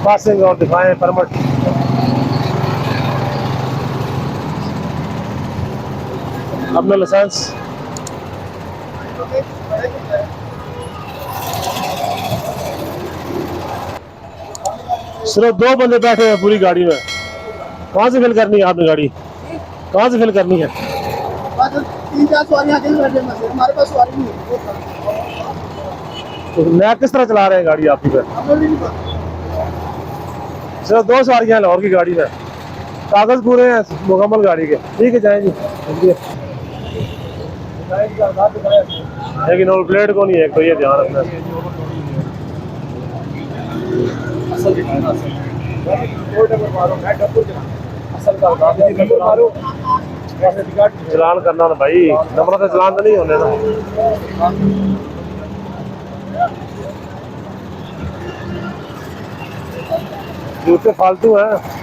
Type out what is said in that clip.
Passing और दिखाएं permit. अपना लाइसेंस। सिर्फ 2 बंदे बैठे हैं पूरी गाड़ी में। कहाँ से फिल करनी है आपने गाड़ी? कहाँ से फिल करनी है? 3-4 सवारियां हमारे पास सवारी नहीं है। तो नया किस तरह चला रहे हैं गाड़ी आपकी पे? सिर्फ 2 सवारियां लाहौर की गाड़ी में, कागज पूरे हैं मुकम्मल गाड़ी के। ठीक है, जाएं जी। लेकिन नंबर प्लेट को नहीं है, तो ये ध्यान रखना। चलान करना ना भाई, नंबर से चलान तो नहीं होने ना। जूते फालतू है।